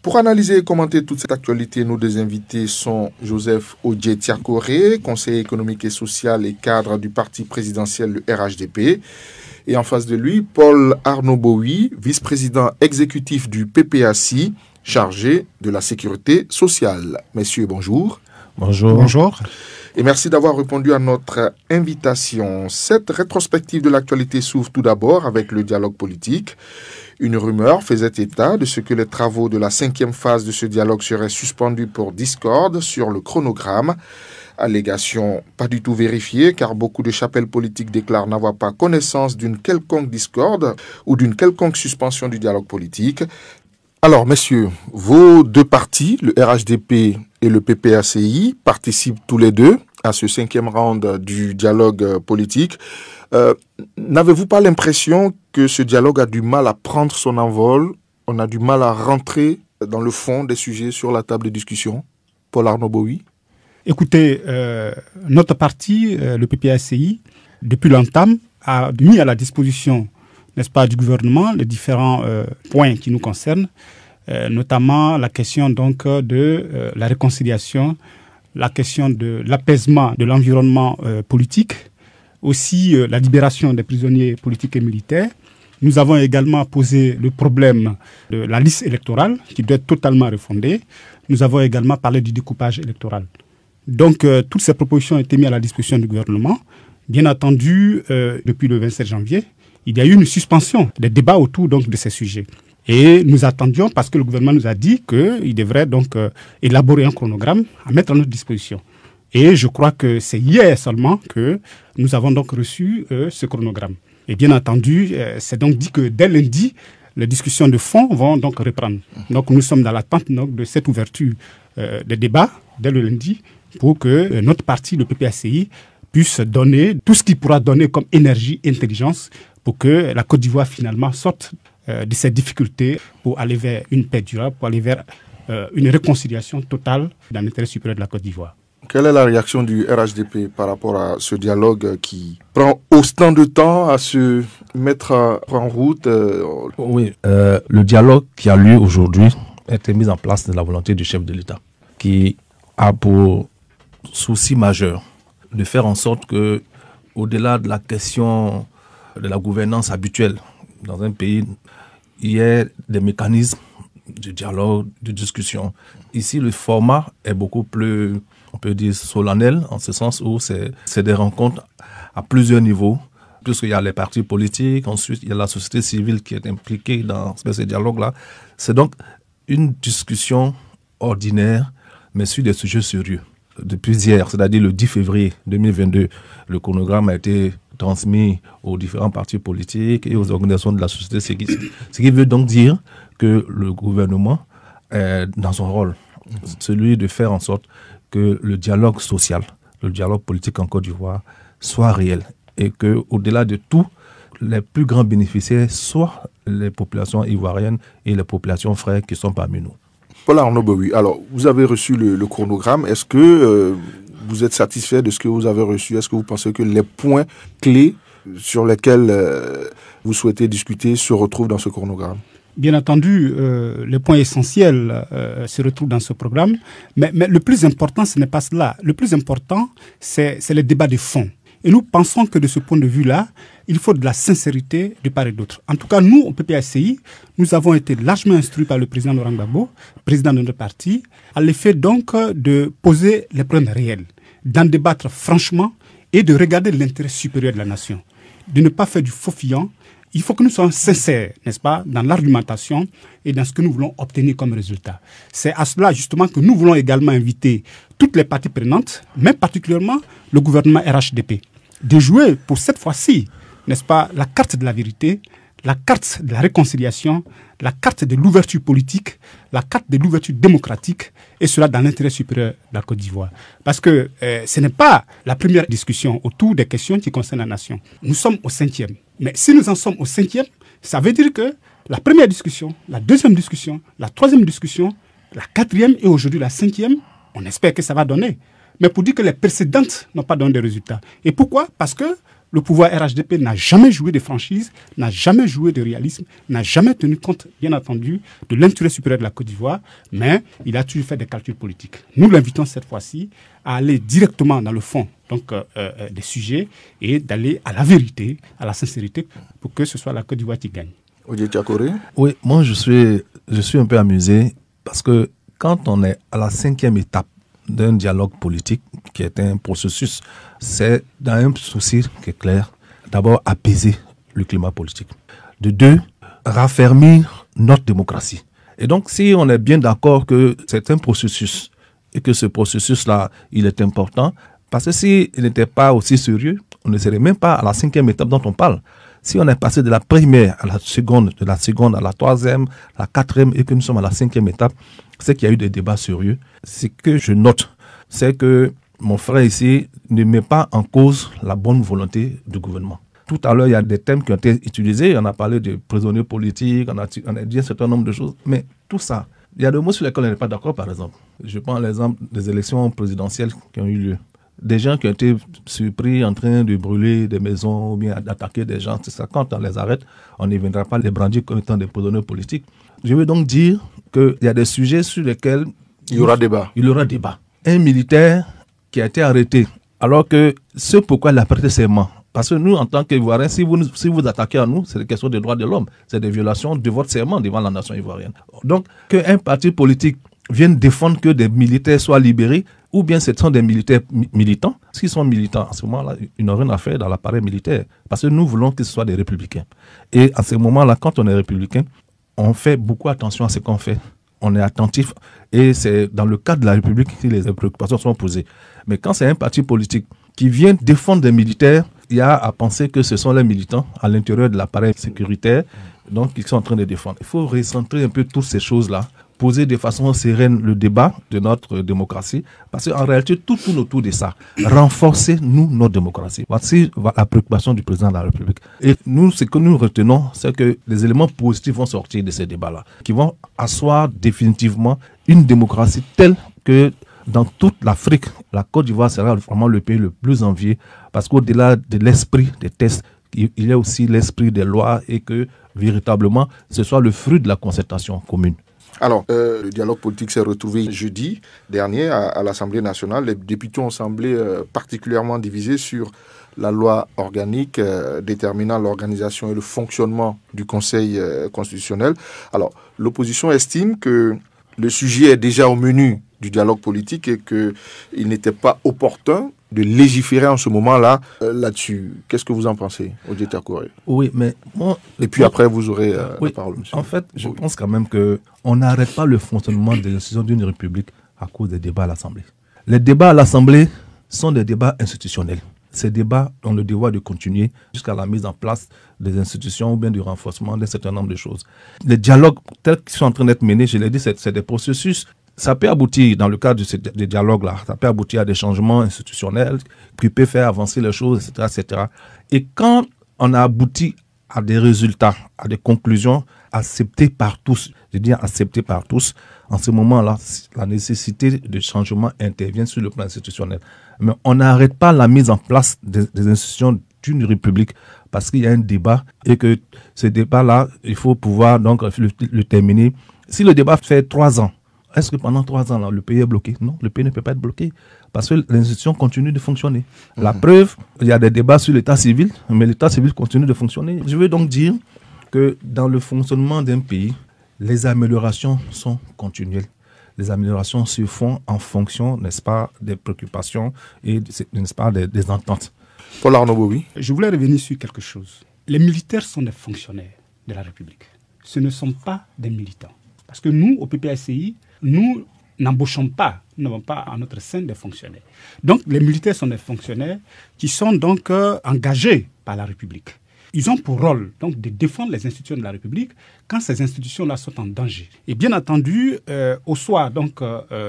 Pour analyser et commenter toute cette actualité, nos deux invités sont Joseph Odje-Tiakoré, conseiller économique et social et cadre du parti présidentiel, le RHDP. Et en face de lui, Paul Arnaud-Bowie, vice-président exécutif du PPACI, chargé de la sécurité sociale. Messieurs, bonjour. Bonjour. Bonjour. Et merci d'avoir répondu à notre invitation. Cette rétrospective de l'actualité s'ouvre tout d'abord avec le dialogue politique. Une rumeur faisait état de ce que les travaux de la 5e phase de ce dialogue seraient suspendus pour discorde sur le chronogramme. Allégation pas du tout vérifiée car beaucoup de chapelles politiques déclarent n'avoir pas connaissance d'une quelconque discorde ou d'une quelconque suspension du dialogue politique. Alors, messieurs, vos deux partis, le RHDP et le PPACI, participent tous les deux à ce 5e round du dialogue politique. N'avez-vous pas l'impression que ce dialogue a du mal à prendre son envol? On a du mal à rentrer dans le fond des sujets sur la table de discussion? Paul Arnaud-Bowie. Écoutez, notre parti, le PPACI, depuis longtemps, a mis à la disposition, n'est-ce pas, du gouvernement les différents points qui nous concernent, notamment la question donc de la réconciliation, la question de l'apaisement de l'environnement politique, aussi la libération des prisonniers politiques et militaires. Nous avons également posé le problème de la liste électorale qui doit être totalement refondée. Nous avons également parlé du découpage électoral. Donc, toutes ces propositions ont été mises à la disposition du gouvernement. Bien entendu, depuis le 27 janvier, il y a eu une suspension des débats autour donc, de ces sujets. Et nous attendions, parce que le gouvernement nous a dit qu'il devrait donc élaborer un chronogramme à mettre à notre disposition. Et je crois que c'est hier seulement que nous avons donc reçu ce chronogramme. Et bien entendu, c'est donc dit que dès lundi, les discussions de fond vont donc reprendre. Donc nous sommes dans l'attente de cette ouverture des débats dès le lundi pour que notre parti, le PPACI, puisse donner tout ce qu'il pourra donner comme énergie et intelligence pour que la Côte d'Ivoire finalement sorte de ces difficultés pour aller vers une paix durable, pour aller vers une réconciliation totale dans l'intérêt supérieur de la Côte d'Ivoire. Quelle est la réaction du RHDP par rapport à ce dialogue qui prend autant de temps à se mettre en route? Oui, le dialogue qui a lieu aujourd'hui a été mis en place de la volonté du chef de l'État, qui a pour souci majeur de faire en sorte que, au-delà de la question de la gouvernance habituelle dans un pays, il y ait des mécanismes de dialogue, de discussion. Ici, le format est beaucoup plus, on peut dire, solennel, en ce sens où c'est des rencontres à plusieurs niveaux, puisqu'il y a les partis politiques, ensuite il y a la société civile qui est impliquée dans ces dialogues-là. C'est donc une discussion ordinaire, mais sur des sujets sérieux. Depuis hier, c'est-à-dire le 10 février 2022, le chronogramme a été transmis aux différents partis politiques et aux organisations de la société civile. Ce qui veut donc dire que le gouvernement est dans son rôle, celui de faire en sorte que le dialogue social, le dialogue politique en Côte d'Ivoire soit réel et qu'au-delà de tout, les plus grands bénéficiaires soient les populations ivoiriennes et les populations frères qui sont parmi nous. Paul Arnaud-Bowie, alors vous avez reçu le chronogramme. Est-ce que vous êtes satisfait de ce que vous avez reçu? Est-ce que vous pensez que les points clés sur lesquels vous souhaitez discuter se retrouvent dans ce chronogramme? Bien entendu, les points essentiels se retrouvent dans ce programme. Mais le plus important, ce n'est pas cela. Le plus important, c'est le débat de fond. Et nous pensons que de ce point de vue-là, il faut de la sincérité de part et d'autre. En tout cas, nous, au PPACI, nous avons été largement instruits par le président Laurent Gbagbo, président de notre parti, à l'effet donc de poser les problèmes réels, d'en débattre franchement et de regarder l'intérêt supérieur de la nation, de ne pas faire du faux-fiant. Il faut que nous soyons sincères, n'est-ce pas, dans l'argumentation et dans ce que nous voulons obtenir comme résultat. C'est à cela, justement, que nous voulons également inviter toutes les parties prenantes, mais particulièrement le gouvernement RHDP, de jouer pour cette fois-ci, n'est-ce pas, la carte de la vérité, la carte de la réconciliation, la carte de l'ouverture politique, la carte de l'ouverture démocratique, et cela dans l'intérêt supérieur de la Côte d'Ivoire. Parce que ce n'est pas la première discussion autour des questions qui concernent la nation. Nous sommes au 5e. Mais si nous en sommes au 5e, ça veut dire que la première discussion, la deuxième discussion, la troisième discussion, la 4e et aujourd'hui la 5e, on espère que ça va donner. Mais pour dire que les précédentes n'ont pas donné de résultats. Et pourquoi? Parce que le pouvoir RHDP n'a jamais joué de franchise, n'a jamais joué de réalisme, n'a jamais tenu compte, bien entendu, de l'intérêt supérieur de la Côte d'Ivoire, mais il a toujours fait des calculs politiques. Nous l'invitons cette fois-ci à aller directement dans le fond des sujets et d'aller à la vérité, à la sincérité, pour que ce soit la Côte d'Ivoire qui gagne. Odier Thiakoré? Oui, moi je suis un peu amusé parce que quand on est à la 5e étape d'un dialogue politique qui est un processus, c'est dans un souci qui est clair. D'abord, apaiser le climat politique. De deux, raffermir notre démocratie. Et donc, si on est bien d'accord que c'est un processus et que ce processus-là, il est important, parce que s'il n'était pas aussi sérieux, on ne serait même pas à la 5e étape dont on parle. Si on est passé de la première à la seconde, de la seconde à la troisième, la quatrième, et que nous sommes à la 5e étape, c'est qu'il y a eu des débats sérieux. Ce que je note, c'est que mon frère ici ne met pas en cause la bonne volonté du gouvernement. Tout à l'heure, il y a des thèmes qui ont été utilisés. On a parlé de prisonniers politiques, on a dit un certain nombre de choses. Mais tout ça, il y a des mots sur lesquels on n'est pas d'accord, par exemple. Je prends l'exemple des élections présidentielles qui ont eu lieu. Des gens qui ont été surpris en train de brûler des maisons ou bien d'attaquer des gens. C'est ça, quand on les arrête, on ne viendra pas les brandir comme étant des prisonniers politiques. Je veux donc dire qu'il y a des sujets sur lesquels il y aura débat. Il y aura débat. Un militaire qui a été arrêté, alors que ce pourquoi il a prêté serment. Parce que nous, en tant qu'Ivoiriens, si vous attaquez à nous, c'est des questions des droits de l'homme. C'est des violations de votre serment devant la nation ivoirienne. Donc, qu'un parti politique vienne défendre que des militaires soient libérés, ou bien ce sont des militaires militants. S'ils sont militants, à ce moment-là, ils n'ont rien à faire dans l'appareil militaire. Parce que nous voulons que ce soit des républicains. Et à ce moment-là, quand on est républicain, on fait beaucoup attention à ce qu'on fait. On est attentif et c'est dans le cadre de la République que les préoccupations sont posées. Mais quand c'est un parti politique qui vient défendre des militaires, il y a à penser que ce sont les militants à l'intérieur de l'appareil sécuritaire, donc ils sont en train de défendre. Il faut recentrer un peu toutes ces choses-là, poser de façon sereine le débat de notre démocratie, parce qu'en réalité, tout tourne autour de ça. Renforcer, nous, notre démocratie. Voici la préoccupation du président de la République. Et nous, ce que nous retenons, c'est que les éléments positifs vont sortir de ces débats-là, qui vont asseoir définitivement une démocratie telle que dans toute l'Afrique, la Côte d'Ivoire sera vraiment le pays le plus envié, parce qu'au-delà de l'esprit des tests, il y a aussi l'esprit des lois et que, véritablement, ce soit le fruit de la concertation commune. Alors, le dialogue politique s'est retrouvé jeudi dernier à l'Assemblée nationale. Les députés ont semblé particulièrement divisés sur la loi organique déterminant l'organisation et le fonctionnement du Conseil constitutionnel. Alors, l'opposition estime que le sujet est déjà au menu du dialogue politique et qu'il n'était pas opportun de légiférer en ce moment-là là-dessus. Qu'est-ce que vous en pensez, Odier Thiakoré? Oui, mais moi... Et puis après, vous aurez la parole, monsieur. En fait, je pense quand même qu'on n'arrête pas le fonctionnement des institutions d'une république à cause des débats à l'Assemblée. Les débats à l'Assemblée sont des débats institutionnels. Ces débats ont le devoir de continuer jusqu'à la mise en place des institutions ou bien du renforcement d'un certain nombre de choses. Les dialogues tels qu'ils sont en train d'être menés, je l'ai dit, c'est des processus. Ça peut aboutir, dans le cadre de ces dialogues-là, ça peut aboutir à des changements institutionnels qui peuvent faire avancer les choses, etc., etc. Et quand on a abouti à des résultats, à des conclusions acceptées par tous, je dis acceptées par tous, en ce moment-là, la nécessité de changement intervient sur le plan institutionnel. Mais on n'arrête pas la mise en place des institutions d'une république parce qu'il y a un débat et que ce débat-là, il faut pouvoir donc le terminer. Si le débat fait 3 ans, est-ce que pendant 3 ans, là, le pays est bloqué? Non, le pays ne peut pas être bloqué parce que l'institution continue de fonctionner. La preuve, il y a des débats sur l'état civil, mais l'état civil continue de fonctionner. Je veux donc dire que dans le fonctionnement d'un pays, les améliorations sont continuelles. Les améliorations se font en fonction, n'est-ce pas, des préoccupations et, n'est-ce pas, des ententes. Paul Arnaud Bobi. Je voulais revenir sur quelque chose. Les militaires sont des fonctionnaires de la République. Ce ne sont pas des militants. Parce que nous, au PPACI, nous n'embauchons pas, nous n'avons pas en notre sein des fonctionnaires. Donc, les militaires sont des fonctionnaires qui sont donc engagés par la République. Ils ont pour rôle donc de défendre les institutions de la République quand ces institutions-là sont en danger. Et bien entendu, au soir donc,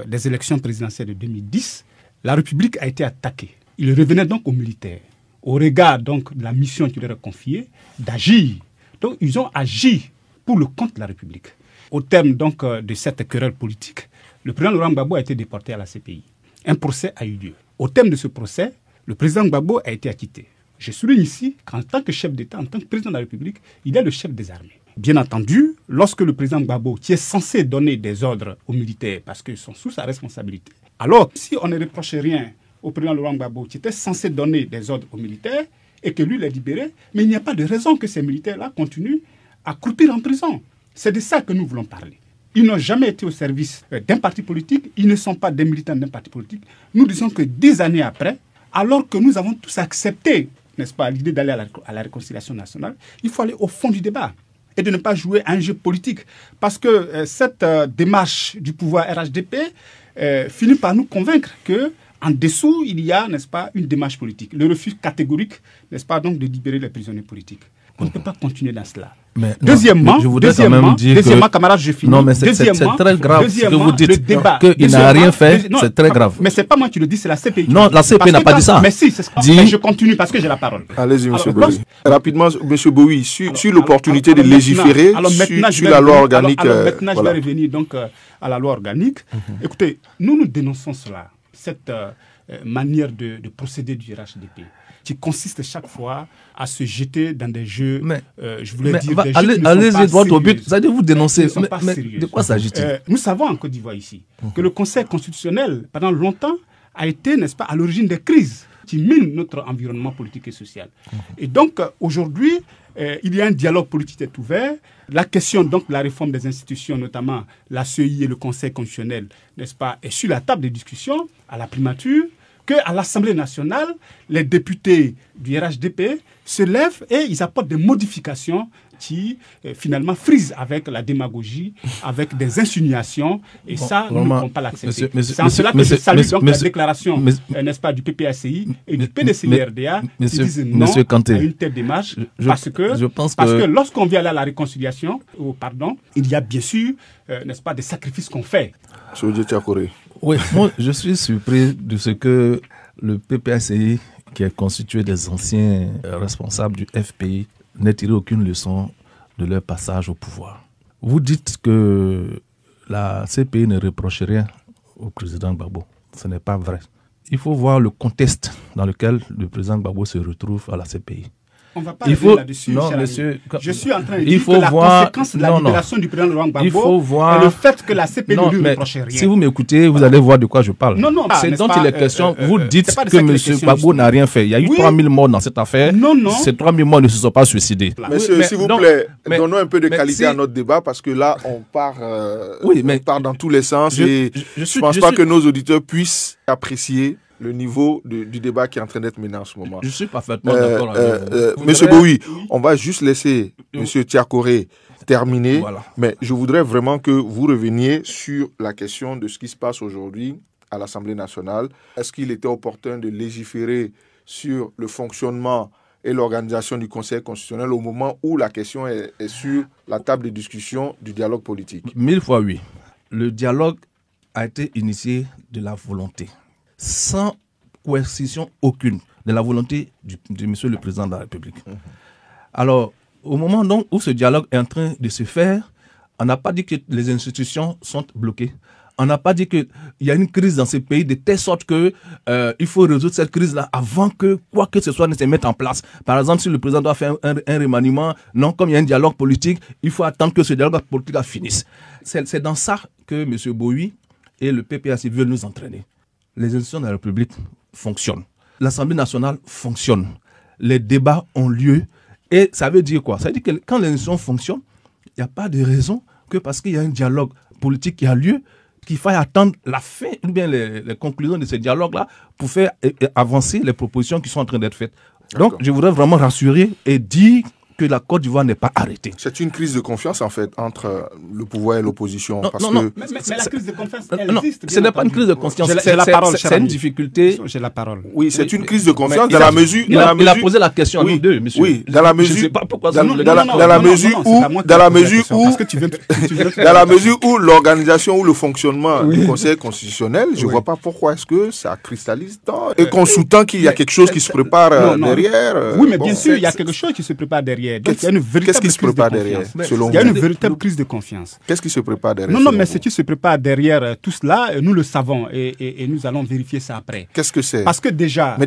des élections présidentielles de 2010, la République a été attaquée. Il revenait donc aux militaires, au regard donc de la mission qui leur est confiée, d'agir. Donc, ils ont agi pour le compte de la République. Au terme donc de cette querelle politique, le président Laurent Gbagbo a été déporté à la CPI. Un procès a eu lieu. Au terme de ce procès, le président Gbagbo a été acquitté. Je souligne ici qu'en tant que chef d'État, en tant que président de la République, il est le chef des armées. Bien entendu, lorsque le président Gbagbo, qui est censé donner des ordres aux militaires parce qu'ils sont sous sa responsabilité, alors si on ne reproche rien au président Laurent Gbagbo, qui était censé donner des ordres aux militaires et que lui les libérait, mais il n'y a pas de raison que ces militaires-là continuent à croupir en prison. C'est de ça que nous voulons parler. Ils n'ont jamais été au service d'un parti politique, ils ne sont pas des militants d'un parti politique. Nous disons que 10 années après, alors que nous avons tous accepté, n'est-ce pas, l'idée d'aller à la réconciliation nationale, il faut aller au fond du débat et de ne pas jouer à un jeu politique. Parce que cette démarche du pouvoir RHDP finit par nous convaincre que en dessous, il y a, n'est-ce pas, une démarche politique. Le refus catégorique, n'est-ce pas, donc de libérer les prisonniers politiques. On ne peut pas continuer dans cela. Mais deuxièmement, camarade, je finis. Non, mais c'est très grave ce que vous dites. Qu'il n'a rien fait, c'est très grave. Mais ce n'est pas moi qui le dis, c'est la CPI. Non, la CPI n'a pas dit ça. Mais si, c'est ce que je continue parce que j'ai la parole. Allez-y, M. Bowie. Rapidement, M. Bowie, sur l'opportunité de légiférer sur la loi organique. Alors maintenant, je vais revenir donc à la loi organique. Écoutez, nous dénonçons cela, cette manière de procéder du RHDP, qui consiste chaque fois à se jeter dans des jeux, je voulais dire, des jeux qui ne sont pas allez-y droit au but, c'est-à-dire vous dénoncez. Mais de quoi s'agit-il? Nous savons en Côte d'Ivoire ici que le Conseil constitutionnel, pendant longtemps, a été, n'est-ce pas, à l'origine des crises qui minent notre environnement politique et social. Et donc, aujourd'hui, il y a un dialogue politique qui est ouvert. La question donc de la réforme des institutions, notamment la CEI et le Conseil constitutionnel, n'est-ce pas, est sur la table des discussions à la primature, qu'à l'Assemblée nationale, les députés du RHDP se lèvent et ils apportent des modifications qui, finalement, frisent avec la démagogie, avec des insinuations. Et ça, nous ne pouvons pas l'accepter. C'est en cela que je salue donc la déclaration, n'est-ce pas, du PPACI et du PDCI-RDA qui disent non à une telle démarche. Parce que lorsqu'on vient aller à la réconciliation, il y a bien sûr, n'est-ce pas, des sacrifices qu'on fait. M. Tiakoré. Oui, moi, je suis surpris de ce que le PPACI, qui est constitué des anciens responsables du FPI, n'ait tiré aucune leçon de leur passage au pouvoir. Vous dites que la CPI ne reproche rien au président Gbagbo. Ce n'est pas vrai. Il faut voir le contexte dans lequel le président Gbagbo se retrouve à la CPI. On ne va pas revenir là-dessus, je suis en train de dire que la conséquence de la libération du président Laurent Gbagbo est le fait que la CPI ne lui reproche rien. Si vous m'écoutez, vous allez voir de quoi je parle. C'est dont il est question. Vous dites que M. Gbagbo n'a rien fait. Il y a eu 3000 morts dans cette affaire. Ces 3000 morts ne se sont pas suicidés. Monsieur, s'il vous plaît, donnons un peu de qualité à notre débat parce que là, on part dans tous les sens et je ne pense pas que nos auditeurs puissent apprécier le niveau du débat qui est en train d'être mené en ce moment. Je suis parfaitement d'accord avec vous. Monsieur Bowie, on va juste laisser Monsieur Tiakoré terminer, mais je voudrais vraiment que vous reveniez sur la question de ce qui se passe aujourd'hui à l'Assemblée nationale. Est-ce qu'il était opportun de légiférer sur le fonctionnement et l'organisation du Conseil constitutionnel au moment où la question est sur la table de discussion du dialogue politique? 1000 fois oui. Le dialogue a été initié de la volonté, sans coercition aucune, de la volonté de Monsieur le Président de la République. Alors, au moment donc où ce dialogue est en train de se faire, on n'a pas dit que les institutions sont bloquées. On n'a pas dit qu'il y a une crise dans ce pays de telle sorte qu'il faut résoudre cette crise-là avant que quoi que ce soit ne se mette en place. Par exemple, si le président doit faire un remaniement, non, comme il y a un dialogue politique, il faut attendre que ce dialogue politique finisse. C'est dans ça que M. Bowie et le PPAC veulent nous entraîner. Les institutions de la République fonctionnent. L'Assemblée nationale fonctionne. Les débats ont lieu. Et ça veut dire quoi? Ça veut dire que quand les institutions fonctionnent, il n'y a pas de raison que parce qu'il y a un dialogue politique qui a lieu, qu'il faille attendre la fin ou bien les conclusions de ce dialogue-là pour faire avancer les propositions qui sont en train d'être faites. Donc, je voudrais vraiment rassurer et dire que la Côte d'Ivoire n'est pas arrêtée. C'est une crise de confiance, en fait, entre le pouvoir et l'opposition. Mais la crise de confiance, elle existe. Ce n'est pas une crise de confiance. C'est une difficulté. J'ai la parole. Oui, c'est une crise de confiance dans la mesure... Il a posé la question à nous deux, monsieur. Oui, dans la mesure... Je ne sais pas pourquoi... Dans la mesure où l'organisation ou le fonctionnement du Conseil constitutionnel, je ne vois pas pourquoi est-ce que ça cristallise tant et qu'on sous-tend qu'il y a quelque chose qui se prépare derrière. Oui, mais bien sûr, il y a quelque chose qui se prépare derrière. derrière. Donc, il y a une véritable Qu'est-ce qui se prépare derrière, selon vous? Il y a une véritable crise de confiance. Qu'est-ce qui se prépare derrière? Non, mais ce qui se prépare derrière tout cela, nous le savons et nous allons vérifier ça après. Qu'est-ce que c'est? Parce que déjà,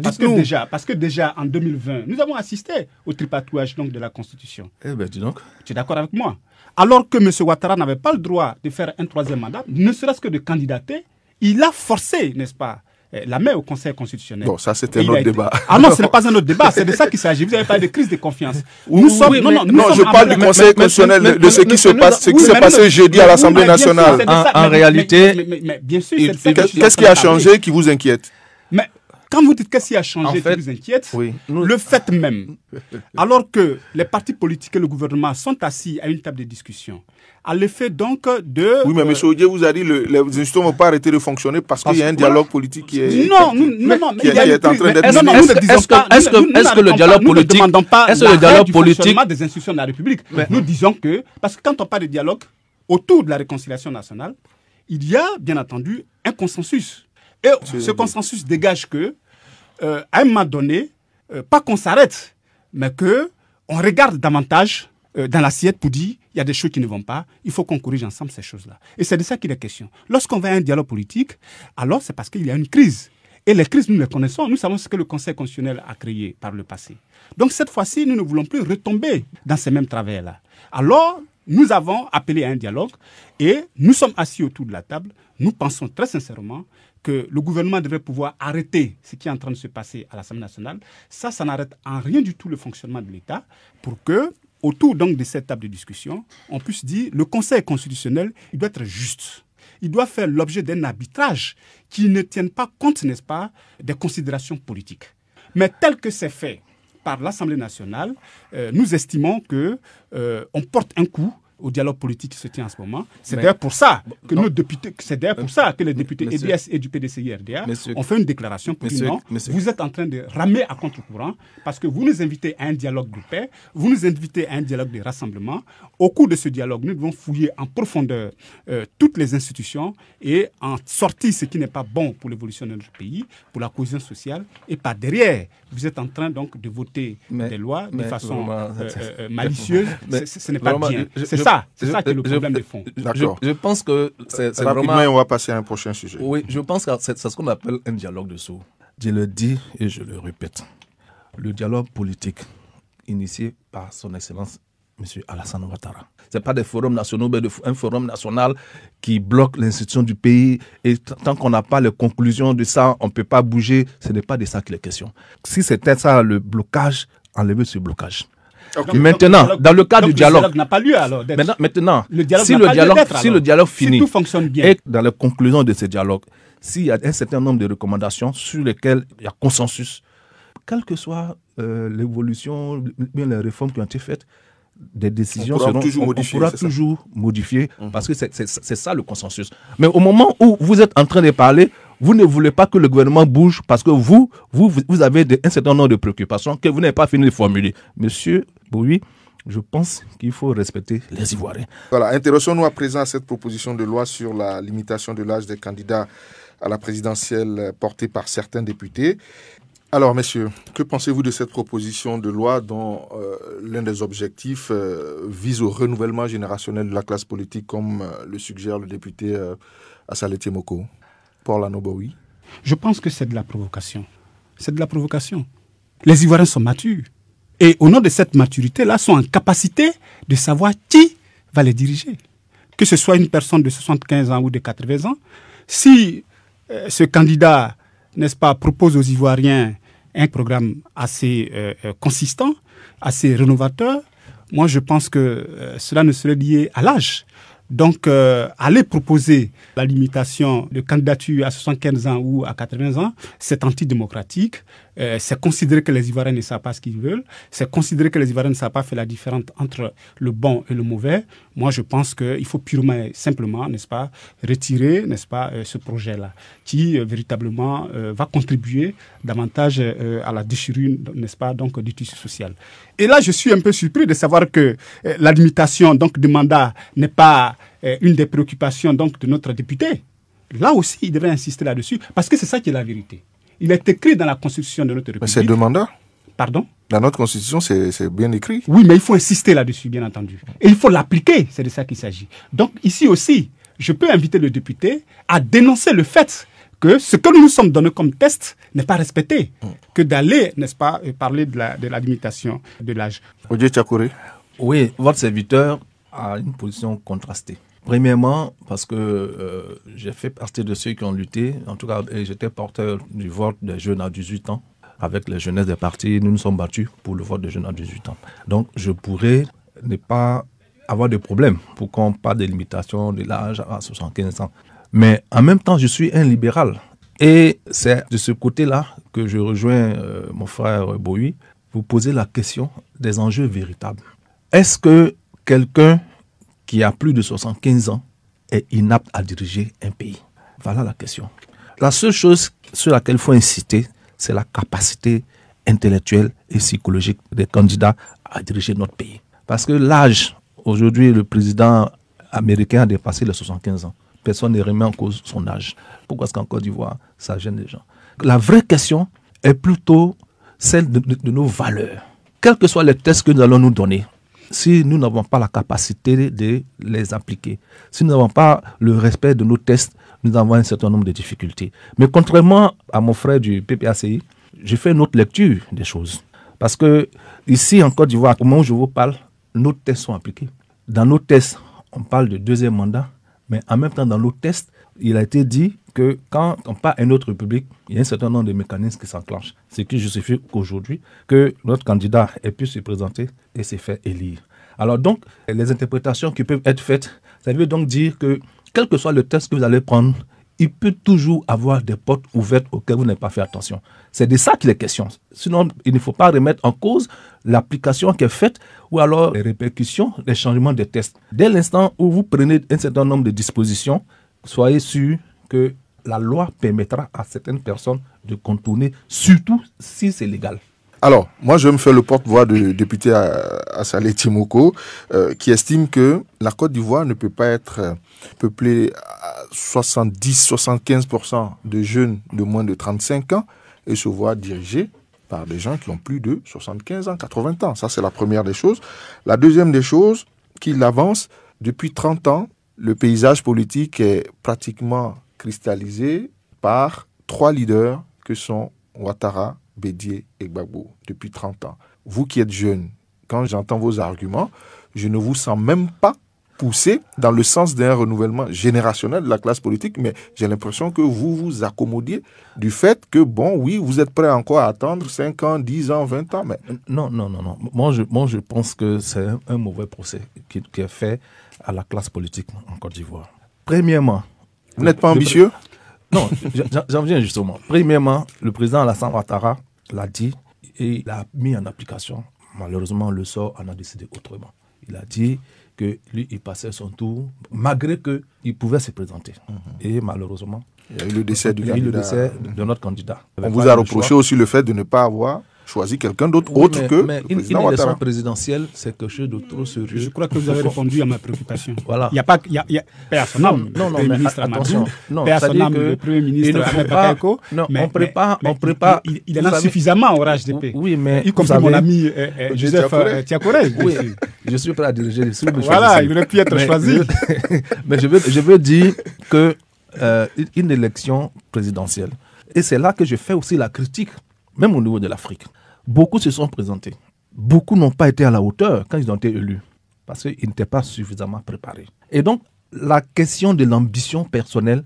en 2020, nous avons assisté au tripatouage donc, de la Constitution. Eh bien, dis donc. Tu es d'accord avec moi? Alors que M. Ouattara n'avait pas le droit de faire un troisième mandat, ne serait-ce que de candidater, il a forcé, n'est-ce pas, la main au Conseil constitutionnel. Bon, ça c'était un autre débat. Ah non, ce n'est pas un autre débat, c'est de ça qu'il s'agit. Vous avez parlé de crise de confiance. Non, je parle du Conseil constitutionnel, de ce qui se passe, ce qui s'est passé jeudi à l'Assemblée nationale. En réalité, mais bien sûr, qu'est-ce qui a changé qui vous inquiète? Mais quand vous dites qu'est-ce qui a changé qui vous inquiète, le fait même, alors que les partis politiques et le gouvernement sont assis à une table de discussion, à l'effet donc de... Oui, mais M. Odier vous a dit que les institutions ne vont pas arrêter de fonctionner parce qu'il y a un dialogue politique qui est, qui est en train d'être... Est-ce que le dialogue politique... Nous ne demandons pas l'arrêt du fonctionnement des institutions de la République. Nous disons que... Parce que quand on parle de dialogue autour de la réconciliation nationale, il y a bien entendu un consensus. Et ce consensus dégage que, à un moment donné, pas qu'on s'arrête, mais qu'on regarde davantage dans l'assiette pour dire il y a des choses qui ne vont pas, il faut qu'on corrige ensemble ces choses-là. Et c'est de ça qu'il est question. Lorsqu'on va à un dialogue politique, alors c'est parce qu'il y a une crise. Et les crises, nous les connaissons, nous savons ce que le Conseil constitutionnel a créé par le passé. Donc cette fois-ci, nous ne voulons plus retomber dans ces mêmes travers-là. Alors, nous avons appelé à un dialogue et nous sommes assis autour de la table. Nous pensons très sincèrement que le gouvernement devrait pouvoir arrêter ce qui est en train de se passer à l'Assemblée nationale. Ça n'arrête en rien du tout le fonctionnement de l'État pour que, autour donc de cette table de discussion, on puisse dire le Conseil constitutionnel, il doit être juste. Il doit faire l'objet d'un arbitrage qui ne tienne pas compte, n'est-ce pas, des considérations politiques. Mais tel que c'est fait par l'Assemblée nationale, nous estimons qu'on porte un coup au dialogue politique qui se tient en ce moment. C'est d'ailleurs pour ça que nos députés, les députés EDS et du PDCI-RDA ont fait une déclaration pour dire non, vous êtes en train de ramer à contre-courant parce que vous nous invitez à un dialogue de paix, vous nous invitez à un dialogue de rassemblement. Au cours de ce dialogue, nous devons fouiller en profondeur toutes les institutions et en sortir ce qui n'est pas bon pour l'évolution de notre pays, pour la cohésion sociale. Et par derrière, vous êtes en train donc de voter des lois de façon malicieuse. Ce n'est pas bien. C'est ça qui est le problème de fond. Je pense que c'est rapidement, vraiment... on va passer à un prochain sujet. Oui, je pense que c'est ce qu'on appelle un dialogue de sourds. Je le dis et je le répète. Le dialogue politique initié par son Excellence M. Alassane Ouattara. Ce n'est pas des forums nationaux, mais un forum national qui bloque l'institution du pays. Et tant qu'on n'a pas les conclusions de ça, on ne peut pas bouger. Ce n'est pas de ça qu'il est question. Si c'était ça le blocage, enlevez ce blocage. Okay. Maintenant, dans le cas du dialogue... Le dialogue n'a pas lieu alors d'être. Maintenant, si le dialogue finit, si tout fonctionne bien. Et dans les conclusions de ce dialogue, s'il y a un certain nombre de recommandations sur lesquelles il y a consensus, quelle que soit l'évolution, bien les réformes qui ont été faites, des décisions on pourra toujours modifier parce que c'est ça le consensus. Mais au moment où vous êtes en train de parler, vous ne voulez pas que le gouvernement bouge parce que vous avez un certain nombre de préoccupations que vous n'avez pas fini de formuler. Monsieur Bouy, je pense qu'il faut respecter les Ivoiriens. Voilà, intéressons-nous à présent à cette proposition de loi sur la limitation de l'âge des candidats à la présidentielle portée par certains députés. Alors, messieurs, que pensez-vous de cette proposition de loi dont l'un des objectifs vise au renouvellement générationnel de la classe politique, comme le suggère le député Assalete Moko? Paul Anobowi? Je pense que c'est de la provocation. C'est de la provocation. Les Ivoiriens sont matures. Et au nom de cette maturité-là, sont en capacité de savoir qui va les diriger. Que ce soit une personne de 75 ans ou de 80 ans, si ce candidat, n'est-ce pas, propose aux Ivoiriens un programme assez consistant, assez rénovateur, moi je pense que cela ne serait lié à l'âge. Donc, aller proposer la limitation de candidature à 75 ans ou à 80 ans, c'est antidémocratique. C'est considérer que les Ivoiriens ne savent pas ce qu'ils veulent. C'est considérer que les Ivoiriens ne savent pas faire la différence entre le bon et le mauvais. Moi, je pense qu'il faut purement et simplement, n'est-ce pas, retirer, n'est-ce pas, ce projet-là, qui véritablement va contribuer davantage à la déchirure, n'est-ce pas, donc du tissu social. Et là, je suis un peu surpris de savoir que la limitation donc du mandat n'est pas une des préoccupations donc de notre député. Là aussi, il devrait insister là-dessus, parce que c'est ça qui est la vérité. Il est écrit dans la Constitution de notre République. Mais c'est deux mandats. Pardon? Dans notre constitution, c'est bien écrit. Oui, mais il faut insister là-dessus, bien entendu. Et il faut l'appliquer, c'est de ça qu'il s'agit. Donc ici aussi, je peux inviter le député à dénoncer le fait que ce que nous nous sommes donnés comme test n'est pas respecté. Que d'aller, n'est-ce pas, parler de la limitation de l'âge. Odié Tchakouré. Oui, votre serviteur a une position contrastée. Premièrement, parce que j'ai fait partie de ceux qui ont lutté, en tout cas, j'étais porteur du vote des jeunes à 18 ans. Avec les jeunesses des partis, nous nous sommes battus pour le vote des jeunes à 18 ans. Donc, je pourrais ne pas avoir de problème pour qu'on parle de limitation de l'âge à 75 ans. Mais en même temps, je suis un libéral. Et c'est de ce côté-là que je rejoins mon frère Boui pour poser la question des enjeux véritables. Est-ce que quelqu'un qui a plus de 75 ans est inapte à diriger un pays? Voilà la question. La seule chose sur laquelle il faut inciter, c'est la capacité intellectuelle et psychologique des candidats à diriger notre pays. Parce que l'âge, aujourd'hui, le président américain a dépassé les 75 ans. Personne ne remet en cause son âge. Pourquoi est-ce qu'en Côte d'Ivoire, ça gêne les gens? La vraie question est plutôt celle de nos valeurs. Quels que soient les tests que nous allons nous donner, si nous n'avons pas la capacité de les appliquer, si nous n'avons pas le respect de nos tests, nous avons un certain nombre de difficultés. Mais contrairement à mon frère du PPACI, j'ai fait une autre lecture des choses. Parce que ici en Côte d'Ivoire, au moment où je vous parle, nos tests sont appliqués. Dans nos tests, on parle de deuxième mandat, mais en même temps, dans nos tests, il a été dit que quand on part à une autre république, il y a un certain nombre de mécanismes qui s'enclenchent. Ce qui justifie qu'aujourd'hui, que notre candidat ait pu se présenter et se faire élire. Alors donc, les interprétations qui peuvent être faites, ça veut donc dire que quel que soit le test que vous allez prendre, il peut toujours avoir des portes ouvertes auxquelles vous n'avez pas fait attention. C'est de ça qu'il est question. Sinon, il ne faut pas remettre en cause l'application qui est faite ou alors les répercussions, les changements des tests. Dès l'instant où vous prenez un certain nombre de dispositions, soyez sûr que la loi permettra à certaines personnes de contourner, surtout si c'est légal. Alors, moi, je vais me faire le porte-voix du député Assalé Timoko, qui estime que la Côte d'Ivoire ne peut pas être peuplée à 70-75% de jeunes de moins de 35 ans et se voir dirigée par des gens qui ont plus de 75 ans, 80 ans. Ça, c'est la première des choses. La deuxième des choses qu'il avance, depuis 30 ans, le paysage politique est pratiquement cristallisé par 3 leaders que sont Ouattara, Bédié et Gbagbo, depuis 30 ans. Vous qui êtes jeune, quand j'entends vos arguments, je ne vous sens même pas poussé dans le sens d'un renouvellement générationnel de la classe politique, mais j'ai l'impression que vous vous accommodiez du fait que, bon, oui, vous êtes prêt encore à attendre 5 ans, 10 ans, 20 ans, mais... Non. Moi, je pense que c'est un mauvais procès qui est fait à la classe politique en Côte d'Ivoire. Premièrement... Vous n'êtes pas ambitieux? Non, j'en viens justement. Premièrement, le président Alassane Ouattara l'a dit et il a mis en application. Malheureusement, le sort en a décidé autrement. Il a dit que lui, il passait son tour, malgré qu'il pouvait se présenter. Et malheureusement, il y a eu le décès du candidat. Il y a eu le décès de notre candidat. On vous a reproché aussi le fait de ne pas avoir choisi quelqu'un d'autre autre que mais le président une Ouattara. élection présidentielle, c'est quelque chose de trop sérieux. Je crois que vous avez répondu à ma préoccupation. Voilà. Il n'y a pas... Il y a paix à son âme, non, le Premier ministre attention. Amadou, paix à son âme, le Premier ministre Ahmed Bakayoko. Non, on prépare. Il en a suffisamment au RHDP. Oui, mais y compris mon ami Joseph Tiakoré. Oui, je suis prêt à diriger. Voilà, il aurait pu être choisi. Mais je veux dire que une élection présidentielle, et c'est là que je fais aussi la critique, même au niveau de l'Afrique. Beaucoup se sont présentés. Beaucoup n'ont pas été à la hauteur quand ils ont été élus, parce qu'ils n'étaient pas suffisamment préparés. Et donc, la question de l'ambition personnelle,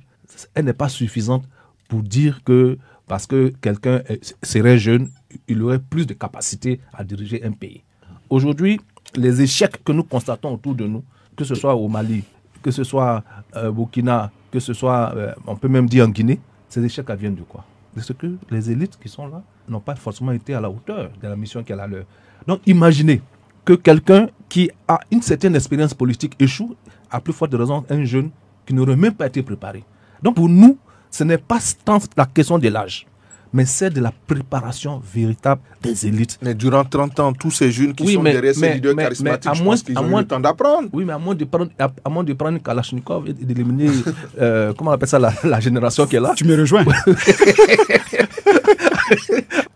elle n'est pas suffisante pour dire que parce que quelqu'un serait jeune, il aurait plus de capacité à diriger un pays. Aujourd'hui, les échecs que nous constatons autour de nous, que ce soit au Mali, que ce soit au Burkina, que ce soit, on peut même dire en Guinée, ces échecs viennent de quoi? De ce que les élites qui sont là n'ont pas forcément été à la hauteur de la mission qui est la leur. Donc imaginez que quelqu'un qui a une certaine expérience politique échoue, à plus forte raison un jeune qui n'aurait même pas été préparé. Donc pour nous, ce n'est pas tant la question de l'âge, mais c'est de la préparation véritable des élites. Mais durant 30 ans, tous ces jeunes qui sont derrière ces leaders charismatiques, je pense qu'ils ont eu le temps d'apprendre. Oui, mais à moins de prendre une Kalachnikov et d'éliminer, comment on appelle ça, la génération qui est là. Tu me rejoins.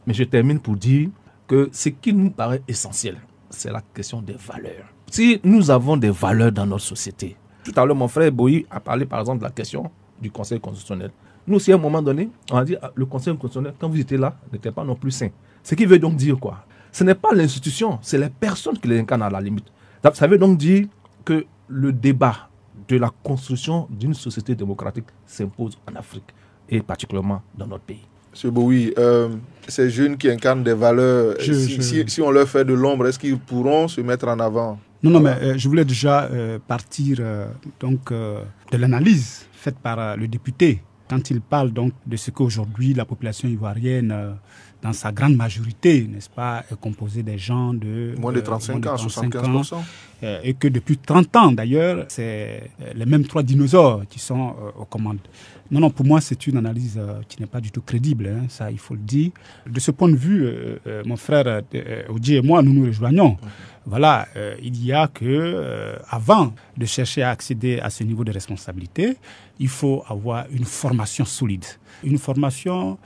Mais je termine pour dire que ce qui nous paraît essentiel, c'est la question des valeurs. Si nous avons des valeurs dans notre société, tout à l'heure mon frère Boyi a parlé par exemple de la question du Conseil constitutionnel. Nous aussi à un moment donné, on a dit le Conseil constitutionnel, quand vous étiez là, n'était pas non plus sain. Ce qui veut donc dire quoi? Ce n'est pas l'institution, c'est les personnes qui les incarnent à la limite. Ça veut donc dire que le débat de la construction d'une société démocratique s'impose en Afrique et particulièrement dans notre pays. Monsieur Boui, ces jeunes qui incarnent des valeurs, si on leur fait de l'ombre, est-ce qu'ils pourront se mettre en avant? Non, mais je voulais déjà partir de l'analyse faite par le député quand il parle donc de ce qu'aujourd'hui la population ivoirienne, dans sa grande majorité, n'est-ce pas, est composée des gens de moins de 35 ans, 75%. Et que depuis 30 ans, d'ailleurs, c'est les mêmes 3 dinosaures qui sont aux commandes. Non, pour moi, c'est une analyse qui n'est pas du tout crédible, hein, ça, il faut le dire. De ce point de vue, mon frère Odji et moi, nous nous rejoignons. Voilà, il y a que, avant de chercher à accéder à ce niveau de responsabilité, il faut avoir une formation solide, une formation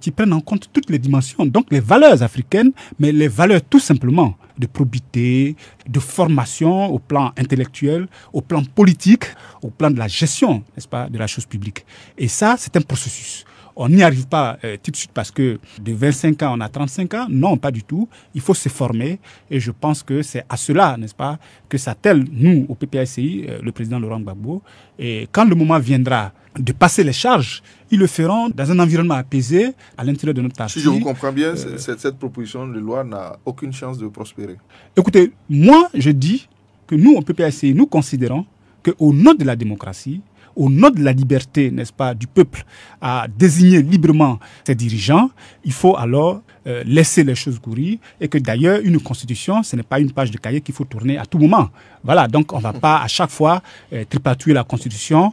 qui prennent en compte toutes les dimensions, donc les valeurs africaines, mais les valeurs tout simplement de probité, de formation au plan intellectuel, au plan politique, au plan de la gestion, n'est-ce pas, de la chose publique. Et ça, c'est un processus. On n'y arrive pas tout de suite parce que de 25 ans, on a 35 ans. Non, pas du tout. Il faut se former et je pense que c'est à cela, n'est-ce pas, que s'attelle, nous, au PPACI, le président Laurent Gbagbo. Et quand le moment viendra de passer les charges, ils le feront dans un environnement apaisé à l'intérieur de notre parti. Si je vous comprends bien, cette proposition de loi n'a aucune chance de prospérer. Écoutez, moi, je dis que nous, au PPACI, nous considérons qu'au nom de la démocratie, au nom de la liberté, n'est-ce pas, du peuple à désigner librement ses dirigeants, il faut alors laisser les choses courir et que d'ailleurs, une constitution, ce n'est pas une page de cahier qu'il faut tourner à tout moment. Voilà, donc on ne va pas à chaque fois tripatouiller la constitution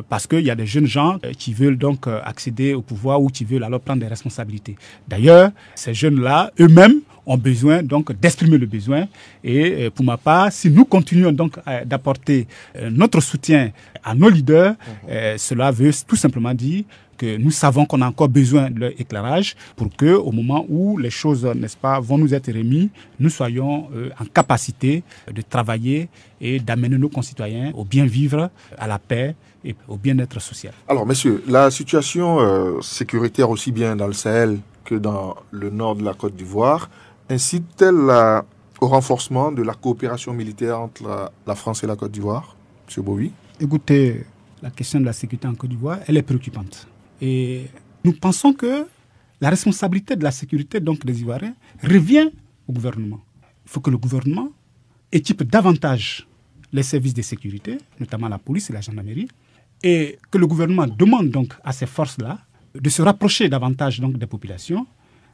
parce qu'il y a des jeunes gens qui veulent donc accéder au pouvoir ou qui veulent alors prendre des responsabilités. D'ailleurs, ces jeunes-là, eux-mêmes, ont besoin donc d'exprimer le besoin et pour ma part, si nous continuons donc d'apporter notre soutien à nos leaders, cela veut tout simplement dire que nous savons qu'on a encore besoin de leur éclairage pour que, au moment où les choses, n'est-ce pas, vont nous être remises, nous soyons en capacité de travailler et d'amener nos concitoyens au bien vivre, à la paix et au bien-être social. Alors, messieurs, la situation sécuritaire aussi bien dans le Sahel que dans le nord de la Côte d'Ivoire incite-t-elle au renforcement de la coopération militaire entre la France et la Côte d'Ivoire? M. Boui. Écoutez, la question de la sécurité en Côte d'Ivoire, elle est préoccupante. Et nous pensons que la responsabilité de la sécurité donc, des Ivoiriens revient au gouvernement. Il faut que le gouvernement équipe davantage les services de sécurité, notamment la police et la gendarmerie, et que le gouvernement demande donc à ces forces-là de se rapprocher davantage donc, des populations,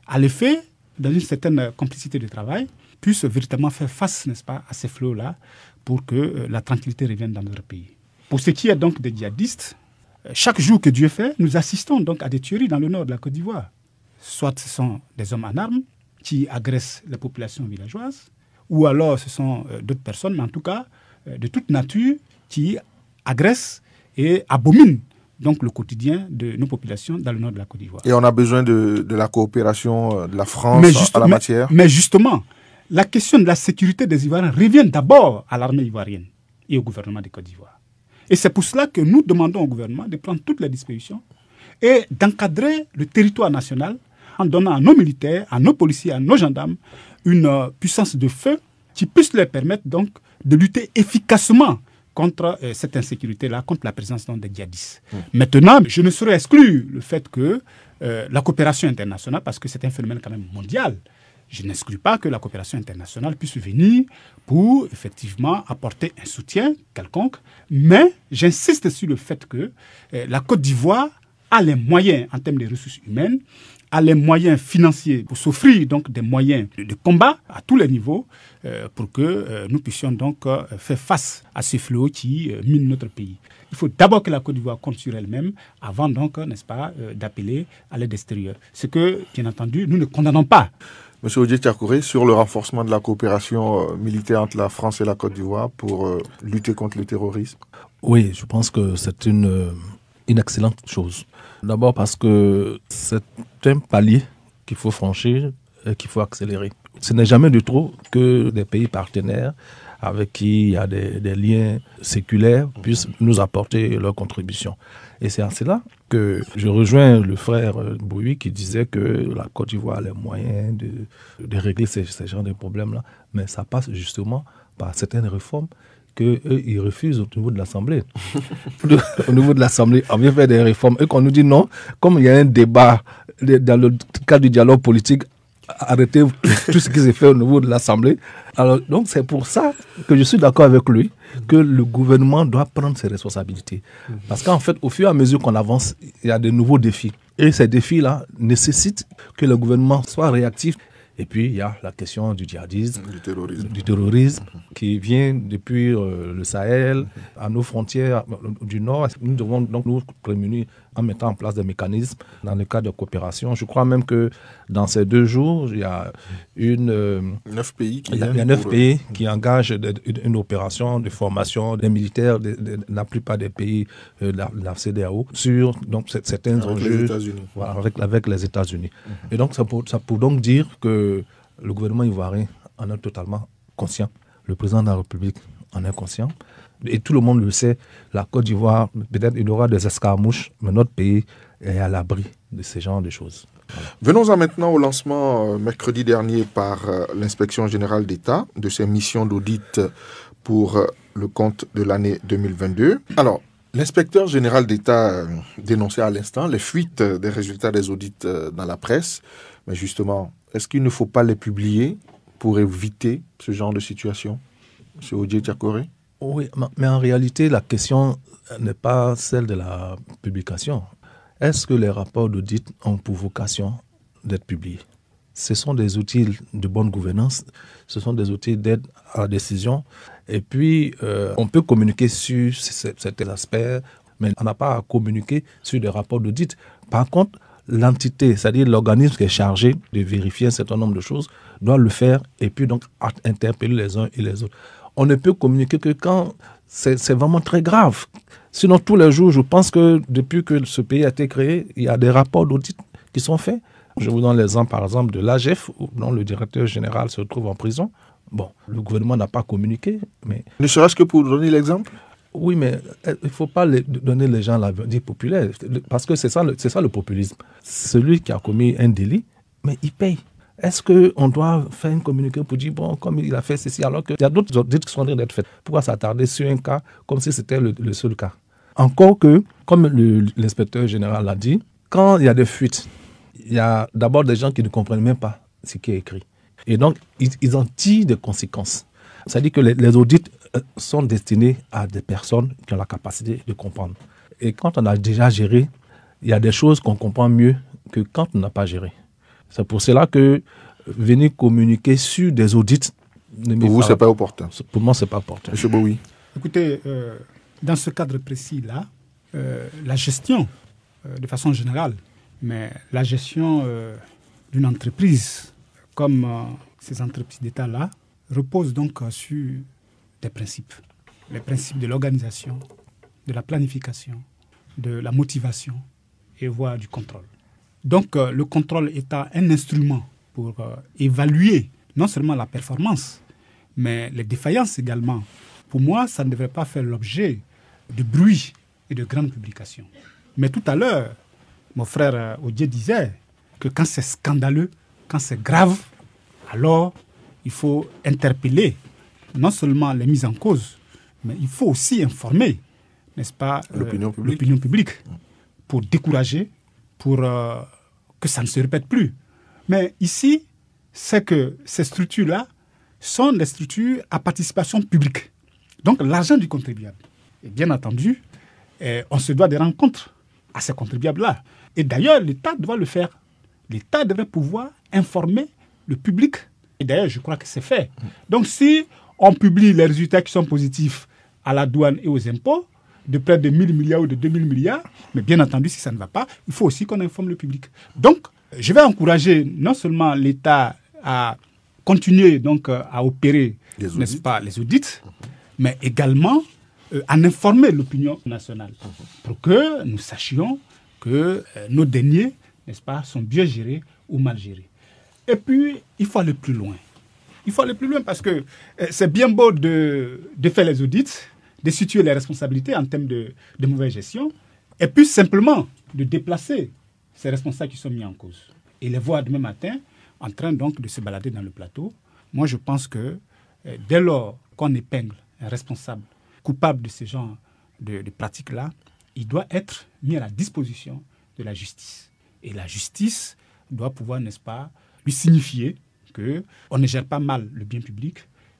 à l'effet, dans une certaine complicité de travail, puissent véritablement faire face, n'est-ce pas, à ces fléaux-là pour que la tranquillité revienne dans notre pays. Pour ce qui est donc des djihadistes, chaque jour que Dieu fait, nous assistons donc à des tueries dans le nord de la Côte d'Ivoire. Soit ce sont des hommes en armes qui agressent les populations villageoises, ou alors ce sont d'autres personnes, mais en tout cas de toute nature, qui agressent et abominent donc le quotidien de nos populations dans le nord de la Côte d'Ivoire. Et on a besoin de la coopération de la France en la matière. Mais justement, la question de la sécurité des Ivoiriens revient d'abord à l'armée ivoirienne et au gouvernement de Côte d'Ivoire. Et c'est pour cela que nous demandons au gouvernement de prendre toutes les dispositions et d'encadrer le territoire national en donnant à nos militaires, à nos policiers, à nos gendarmes une puissance de feu qui puisse leur permettre donc de lutter efficacement contre cette insécurité-là, contre la présence des djihadistes. Maintenant, je ne saurais exclure le fait que la coopération internationale, parce que c'est un phénomène quand même mondial, je n'exclus pas que la coopération internationale puisse venir pour effectivement apporter un soutien quelconque, mais j'insiste sur le fait que la Côte d'Ivoire a les moyens en termes de ressources humaines, a les moyens financiers pour s'offrir donc des moyens de combat à tous les niveaux pour que nous puissions donc faire face à ces fléaux qui minent notre pays. Il faut d'abord que la Côte d'Ivoire compte sur elle-même avant donc, n'est-ce pas, d'appeler à l'aide extérieure. Ce que, bien entendu, nous ne condamnons pas. Monsieur Odji Tchakouré, sur le renforcement de la coopération militaire entre la France et la Côte d'Ivoire pour lutter contre le terrorisme. Oui, je pense que c'est une excellente chose. D'abord parce que c'est un palier qu'il faut franchir qu'il faut accélérer. Ce n'est jamais de trop que des pays partenaires avec qui il y a des liens séculaires puissent nous apporter leur contribution. Et c'est à cela que je rejoins le frère Bouy qui disait que la Côte d'Ivoire a les moyens de régler ces genres de problèmes-là, mais ça passe justement par certaines réformes qu'eux, ils refusent au niveau de l'Assemblée. Au niveau de l'Assemblée, on vient faire des réformes et qu'on nous dit non, comme il y a un débat dans le cadre du dialogue politique, arrêtez tout ce qui s'est fait au niveau de l'Assemblée. Alors, donc, c'est pour ça que je suis d'accord avec lui, que le gouvernement doit prendre ses responsabilités. Parce qu'en fait, au fur et à mesure qu'on avance, il y a de nouveaux défis. Et ces défis-là nécessitent que le gouvernement soit réactif. Et puis, il y a la question du djihadisme, du terrorisme qui vient depuis le Sahel, à nos frontières du Nord. Nous devons donc nous prémunir en mettant en place des mécanismes dans le cadre de coopération. Je crois même que dans ces 2 jours, il y a 9 pays qui engagent une opération de formation des militaires de la plupart des pays de la CEDEAO sur donc, certains enjeux avec les États-Unis. Et donc, ça peut donc dire que le gouvernement ivoirien en est totalement conscient. Le président de la République en est conscient. Et tout le monde le sait, la Côte d'Ivoire, peut-être il y aura des escarmouches, mais notre pays est à l'abri de ces genres de choses. Voilà. Venons-en maintenant au lancement mercredi dernier par l'Inspection générale d'État de ses missions d'audit pour le compte de l'année 2022. Alors, l'inspecteur général d'État dénonçait à l'instant les fuites des résultats des audits dans la presse. Mais justement, est-ce qu'il ne faut pas les publier pour éviter ce genre de situation, M. Odier Tiakoré? Oui, mais en réalité, la question n'est pas celle de la publication. Est-ce que les rapports d'audit ont pour vocation d'être publiés? Ce sont des outils de bonne gouvernance, ce sont des outils d'aide à la décision. Et puis, on peut communiquer sur certains aspects, mais on n'a pas à communiquer sur des rapports d'audit. Par contre, l'entité, c'est-à-dire l'organisme qui est chargé de vérifier un certain nombre de choses, doit le faire et puis donc interpeller les uns et les autres. On ne peut communiquer que quand c'est vraiment très grave. Sinon, tous les jours, je pense que depuis que ce pays a été créé, il y a des rapports d'audit qui sont faits. Je vous donne l'exemple, par exemple, de l'AGEF, dont le directeur général se trouve en prison. Bon, le gouvernement n'a pas communiqué, mais... Ne serait-ce que pour donner l'exemple? Oui, mais il ne faut pas donner les gens la verdict populaire, parce que c'est ça le populisme. Celui qui a commis un délit, mais il paye. Est-ce qu'on doit faire un communiqué pour dire, bon, comme il a fait ceci, alors qu'il y a d'autres audits qui sont en train d'être faits? Pourquoi s'attarder sur un cas comme si c'était le seul cas? Encore que, comme l'inspecteur général l'a dit, quand il y a des fuites, il y a d'abord des gens qui ne comprennent même pas ce qui est écrit. Et donc, ils en tirent des conséquences. C'est-à-dire que les audits sont destinés à des personnes qui ont la capacité de comprendre. Et quand on a déjà géré, il y a des choses qu'on comprend mieux que quand on n'a pas géré. C'est pour cela que venir communiquer sur des audits... Pour vous, ce n'est pas opportun? Pour moi, ce n'est pas opportun. Monsieur Boui. Écoutez, dans ce cadre précis-là, la gestion, de façon générale, mais la gestion d'une entreprise comme ces entreprises d'État-là repose donc sur des principes. Les principes de l'organisation, de la planification, de la motivation et voire du contrôle. Donc le contrôle étant un instrument pour évaluer non seulement la performance, mais les défaillances également. Pour moi, ça ne devrait pas faire l'objet de bruit et de grandes publications. Mais tout à l'heure, mon frère Odier disait que quand c'est scandaleux, quand c'est grave, alors il faut interpeller non seulement les mises en cause, mais il faut aussi informer, n'est-ce pas, l'opinion publique pour décourager, pour que ça ne se répète plus. Mais ici, c'est que ces structures-là sont des structures à participation publique. Donc l'argent du contribuable. Et bien entendu, on se doit de rendre compte à ces contribuables-là. Et d'ailleurs, l'État doit le faire. L'État devrait pouvoir informer le public. Et d'ailleurs, je crois que c'est fait. Donc si on publie les résultats qui sont positifs à la douane et aux impôts, de près de 1000 milliards ou de 2000 milliards, mais bien entendu, si ça ne va pas, il faut aussi qu'on informe le public. Donc, je vais encourager non seulement l'État à continuer donc à opérer, n'est-ce pas, les audits, mais également à informer l'opinion nationale pour que nous sachions que nos deniers, n'est-ce pas, sont bien gérés ou mal gérés. Et puis, il faut aller plus loin. Il faut aller plus loin parce que c'est bien beau de faire les audits, de situer les responsabilités en termes de mauvaise gestion, et puis simplement de déplacer ces responsables qui sont mis en cause. Et les voir demain matin en train donc de se balader dans le plateau. Moi, je pense que dès lors qu'on épingle un responsable coupable de ce genre de pratiques-là, il doit être mis à la disposition de la justice. Et la justice doit pouvoir, n'est-ce pas, lui signifier qu'on ne gère pas mal le bien public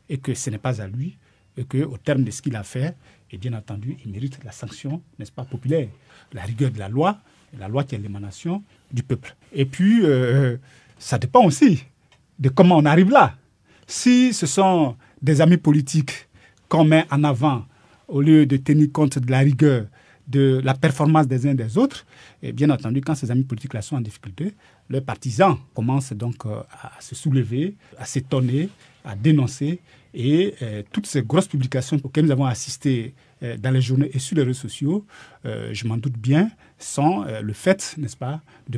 et que ce n'est pas à lui et qu'au terme de ce qu'il a fait, et bien entendu, il mérite la sanction, n'est-ce pas, populaire, la rigueur de la loi qui est l'émanation du peuple. Et puis, ça dépend aussi de comment on arrive là. Si ce sont des amis politiques qu'on met en avant au lieu de tenir compte de la rigueur, de la performance des uns et des autres, et bien entendu, quand ces amis politiques-là sont en difficulté, leurs partisans commencent donc à se soulever, à s'étonner, à dénoncer. Et toutes ces grosses publications auxquelles nous avons assisté dans les journaux et sur les réseaux sociaux, je m'en doute bien, sont le fait, n'est-ce pas, de